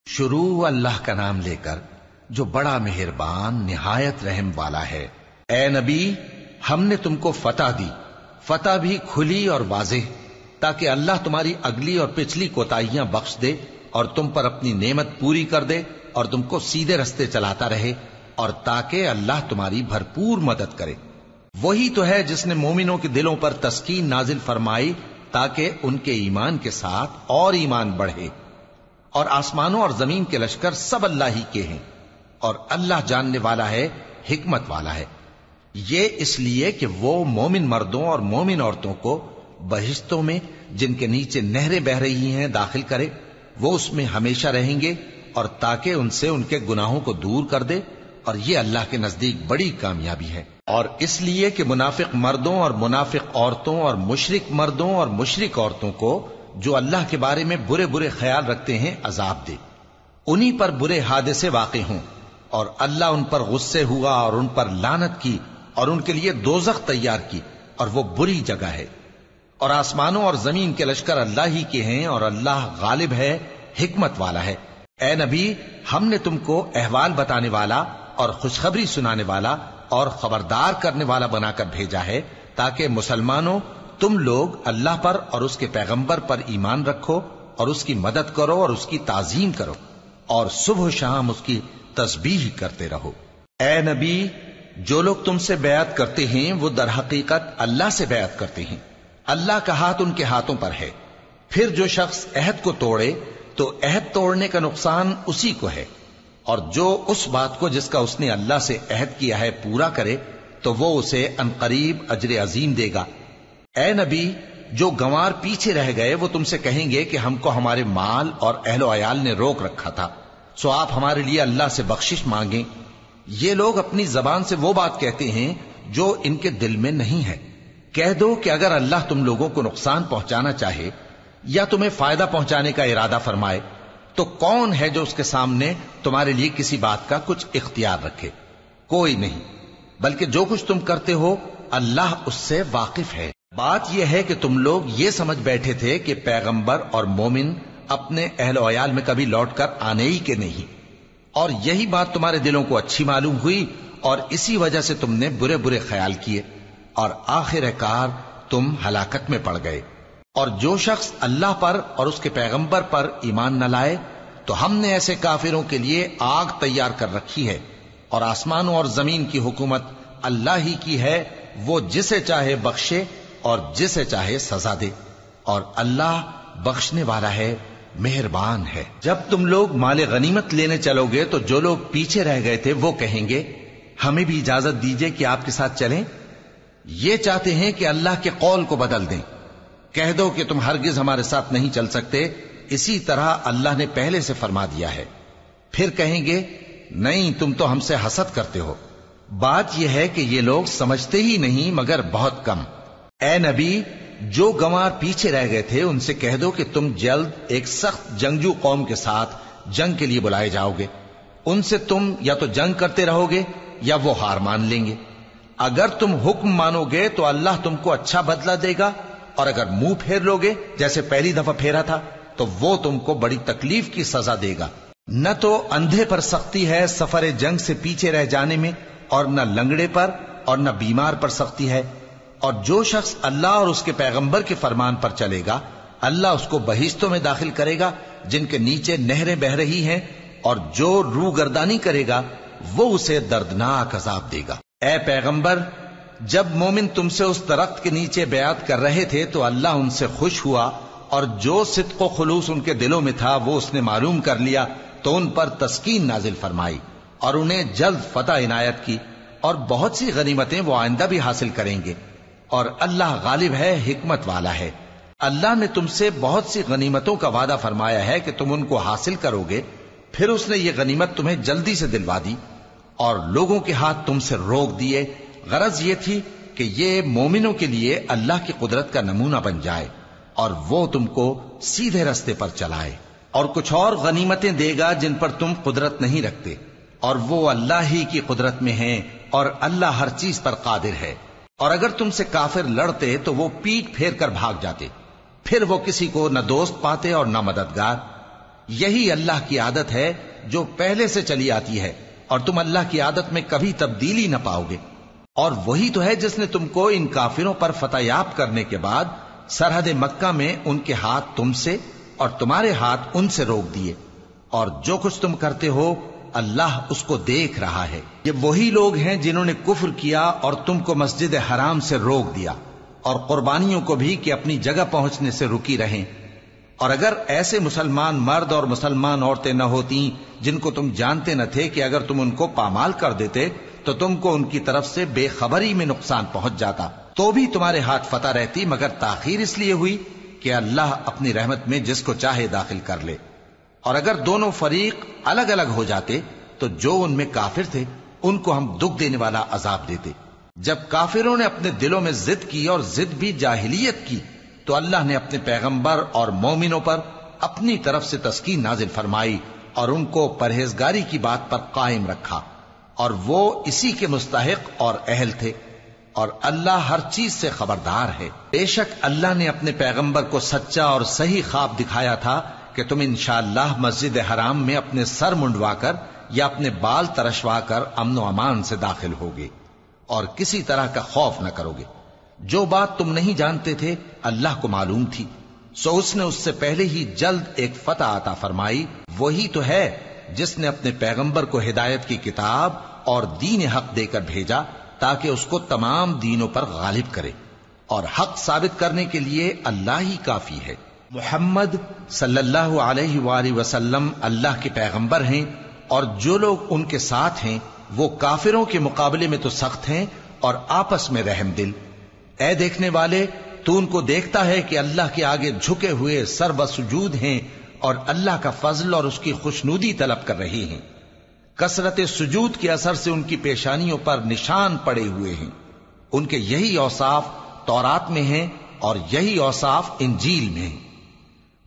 شروع اللہ کا نام لے کر جو بڑا مہربان نہایت رحم والا ہے۔ اے نبی، ہم نے تم کو فتح دی، فتح بھی کھلی اور واضح، تاکہ اللہ تمہاری اگلی اور پچھلی کوتاہیاں بخش دے اور تم پر اپنی نعمت پوری کر دے اور تم کو سیدھے رستے چلاتا رہے، اور تاکہ اللہ تمہاری بھرپور مدد کرے۔ وہی تو ہے جس نے مومنوں کے دلوں پر تسکین نازل فرمائی تاکہ ان کے ایمان کے ساتھ اور ایمان بڑھے۔ اور آسمانوں اور زمین کے لشکر سب اللہ ہی کے ہیں، اور اللہ جاننے والا ہے، حکمت والا ہے۔ یہ اس لیے کہ وہ مومن مردوں اور مومن عورتوں کو بہشتوں میں جن کے نیچے نہریں بہ رہی ہیں داخل کرے، وہ اس میں ہمیشہ رہیں گے، اور تاکہ ان سے ان کے گناہوں کو دور کر دے، اور یہ اللہ کے نزدیک بڑی کامیابی ہے۔ اور اس لیے کہ منافق مردوں اور منافق عورتوں اور مشرک مردوں اور مشرک عورتوں کو جو اللہ کے بارے میں برے برے خیال رکھتے ہیں عذاب دے، انہی پر برے حادثے واقع ہوں، اور اللہ ان پر غصے ہوا اور ان پر لعنت کی اور ان کے لیے دوزخ تیار کی، اور وہ بری جگہ ہے۔ اور آسمانوں اور زمین کے لشکر اللہ ہی کے ہیں، اور اللہ غالب ہے، حکمت والا ہے۔ اے نبی، ہم نے تم کو احوال بتانے والا اور خوشخبری سنانے والا اور خبردار کرنے والا بنا کر بھیجا ہے، تاکہ مسلمانوں تم لوگ اللہ پر اور اس کے پیغمبر پر ایمان رکھو اور اس کی مدد کرو اور اس کی تعظیم کرو، اور صبح و شام اس کی تسبیح کرتے رہو۔ اے نبی، جو لوگ تم سے بیعت کرتے ہیں وہ در حقیقت اللہ سے بیعت کرتے ہیں، اللہ کا ہاتھ ان کے ہاتھوں پر ہے۔ پھر جو شخص عہد کو توڑے تو عہد توڑنے کا نقصان اسی کو ہے، اور جو اس بات کو جس کا اس نے اللہ سے عہد کیا ہے پورا کرے تو وہ اسے عنقریب اجر عظیم دے گا۔ اے نبی، جو گنوار پیچھے رہ گئے وہ تم سے کہیں گے کہ ہم کو ہمارے مال اور اہل و عیال نے روک رکھا تھا، سو آپ ہمارے لیے اللہ سے بخشش مانگیں۔ یہ لوگ اپنی زبان سے وہ بات کہتے ہیں جو ان کے دل میں نہیں ہے۔ کہہ دو کہ اگر اللہ تم لوگوں کو نقصان پہنچانا چاہے یا تمہیں فائدہ پہنچانے کا ارادہ فرمائے تو کون ہے جو اس کے سامنے تمہارے لیے کسی بات کا کچھ اختیار رکھے؟ کوئی نہیں، بلکہ جو کچھ تم کرتے ہو اللہ اس سے واقف ہے۔ بات یہ ہے کہ تم لوگ یہ سمجھ بیٹھے تھے کہ پیغمبر اور مومن اپنے اہل و عیال میں کبھی لوٹ کر آنے ہی کے نہیں، اور یہی بات تمہارے دلوں کو اچھی معلوم ہوئی اور اسی وجہ سے تم نے برے برے خیال کیے، اور آخر کار تم ہلاکت میں پڑ گئے۔ اور جو شخص اللہ پر اور اس کے پیغمبر پر ایمان نہ لائے تو ہم نے ایسے کافروں کے لیے آگ تیار کر رکھی ہے، اور آسمانوں اور زمین کی حکومت اللہ ہی کی ہے، وہ جسے چاہے بخشے اور جسے چاہے سزا دے، اور اللہ بخشنے والا ہے، مہربان ہے۔ جب تم لوگ مال غنیمت لینے چلو گے تو جو لوگ پیچھے رہ گئے تھے وہ کہیں گے ہمیں بھی اجازت دیجئے کہ آپ کے ساتھ چلیں۔ یہ چاہتے ہیں کہ اللہ کے قول کو بدل دیں۔ کہہ دو کہ تم ہرگز ہمارے ساتھ نہیں چل سکتے، اسی طرح اللہ نے پہلے سے فرما دیا ہے۔ پھر کہیں گے نہیں، تم تو ہم سے حسد کرتے ہو۔ بات یہ ہے کہ یہ لوگ سمجھتے ہی نہیں مگر بہت کم۔ اے نبی، جو گنوار پیچھے رہ گئے تھے ان سے کہہ دو کہ تم جلد ایک سخت جنگجو قوم کے ساتھ جنگ کے لیے بلائے جاؤ گے، ان سے تم یا تو جنگ کرتے رہو گے یا وہ ہار مان لیں گے۔ اگر تم حکم مانو گے تو اللہ تم کو اچھا بدلہ دے گا، اور اگر منہ پھیر لو گے جیسے پہلی دفعہ پھیرا تھا تو وہ تم کو بڑی تکلیف کی سزا دے گا۔ نہ تو اندھے پر سختی ہے سفر جنگ سے پیچھے رہ جانے میں، اور نہ لنگڑے پر اور نہ بیمار پر سختی ہے۔ اور جو شخص اللہ اور اس کے پیغمبر کے فرمان پر چلے گا اللہ اس کو بہشتوں میں داخل کرے گا جن کے نیچے نہریں بہ رہی ہیں، اور جو روگردانی کرے گا وہ اسے دردناک عذاب دے گا۔ اے پیغمبر، جب مومن تم سے اس درخت کے نیچے بیعت کر رہے تھے تو اللہ ان سے خوش ہوا، اور جو صدق و خلوص ان کے دلوں میں تھا وہ اس نے معلوم کر لیا تو ان پر تسکین نازل فرمائی اور انہیں جلد فتح عنایت کی، اور بہت سی غنیمتیں وہ آئندہ بھی حاصل کریں گے، اور اللہ غالب ہے، حکمت والا ہے۔ اللہ نے تم سے بہت سی غنیمتوں کا وعدہ فرمایا ہے کہ تم ان کو حاصل کرو گے، پھر اس نے یہ غنیمت تمہیں جلدی سے دلوا دی اور لوگوں کے ہاتھ تم سے روک دیے۔ غرض یہ تھی کہ یہ مومنوں کے لیے اللہ کی قدرت کا نمونہ بن جائے اور وہ تم کو سیدھے رستے پر چلائے، اور کچھ اور غنیمتیں دے گا جن پر تم قدرت نہیں رکھتے، اور وہ اللہ ہی کی قدرت میں ہیں، اور اللہ ہر چیز پر قادر ہے۔ اور اگر تم سے کافر لڑتے تو وہ پیٹ پھیر کر بھاگ جاتے، پھر وہ کسی کو نہ دوست پاتے اور نہ مددگار۔ یہی اللہ کی عادت ہے جو پہلے سے چلی آتی ہے، اور تم اللہ کی عادت میں کبھی تبدیلی نہ پاؤ گے۔ اور وہی تو ہے جس نے تم کو ان کافروں پر فتح یاب کرنے کے بعد سرحد مکہ میں ان کے ہاتھ تم سے اور تمہارے ہاتھ ان سے روک دیے، اور جو کچھ تم کرتے ہو اللہ اس کو دیکھ رہا ہے۔ یہ وہی لوگ ہیں جنہوں نے کفر کیا اور تم کو مسجد حرام سے روک دیا، اور قربانیوں کو بھی کہ اپنی جگہ پہنچنے سے رکی رہیں۔ اور اگر ایسے مسلمان مرد اور مسلمان عورتیں نہ ہوتی جن کو تم جانتے نہ تھے کہ اگر تم ان کو پامال کر دیتے تو تم کو ان کی طرف سے بے خبری میں نقصان پہنچ جاتا، تو بھی تمہارے ہاتھ فتح رہتی، مگر تاخیر اس لیے ہوئی کہ اللہ اپنی رحمت میں جس کو چاہے داخل کر لے۔ اور اگر دونوں فریق الگ الگ ہو جاتے تو جو ان میں کافر تھے ان کو ہم دکھ دینے والا عذاب دیتے۔ جب کافروں نے اپنے دلوں میں ضد کی، اور ضد بھی جاہلیت کی، تو اللہ نے اپنے پیغمبر اور مومنوں پر اپنی طرف سے تسکین نازل فرمائی اور ان کو پرہیزگاری کی بات پر قائم رکھا، اور وہ اسی کے مستحق اور اہل تھے، اور اللہ ہر چیز سے خبردار ہے۔ بے شک اللہ نے اپنے پیغمبر کو سچا اور صحیح خواب دکھایا تھا کہ تم انشاءاللہ مسجد حرام میں اپنے سر منڈوا کر یا اپنے بال ترشوا کر امن و امان سے داخل ہوگے اور کسی طرح کا خوف نہ کرو گے۔ جو بات تم نہیں جانتے تھے اللہ کو معلوم تھی، سو اس نے اس سے پہلے ہی جلد ایک فتح عطا فرمائی۔ وہی تو ہے جس نے اپنے پیغمبر کو ہدایت کی کتاب اور دین حق دے کر بھیجا تاکہ اس کو تمام دینوں پر غالب کرے، اور حق ثابت کرنے کے لیے اللہ ہی کافی ہے۔ محمد صلی اللہ علیہ وآلہ وسلم اللہ کے پیغمبر ہیں، اور جو لوگ ان کے ساتھ ہیں وہ کافروں کے مقابلے میں تو سخت ہیں اور آپس میں رحم دل۔ اے دیکھنے والے، تو ان کو دیکھتا ہے کہ اللہ کے آگے جھکے ہوئے سر بسجود ہیں اور اللہ کا فضل اور اس کی خوشنودی طلب کر رہے ہیں۔ کثرت سجود کے اثر سے ان کی پیشانیوں پر نشان پڑے ہوئے ہیں۔ ان کے یہی اوصاف تورات میں ہیں اور یہی اوصاف انجیل میں ہیں۔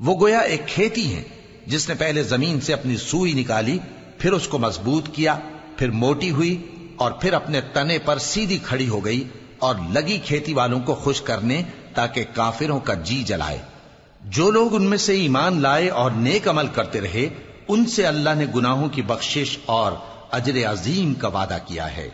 وہ گویا ایک کھیتی ہیں جس نے پہلے زمین سے اپنی سوئی نکالی، پھر اس کو مضبوط کیا، پھر موٹی ہوئی، اور پھر اپنے تنے پر سیدھی کھڑی ہو گئی، اور لگی کھیتی والوں کو خوش کرنے تاکہ کافروں کا جی جلائے۔ جو لوگ ان میں سے ایمان لائے اور نیک عمل کرتے رہے ان سے اللہ نے گناہوں کی بخشش اور اجر عظیم کا وعدہ کیا ہے۔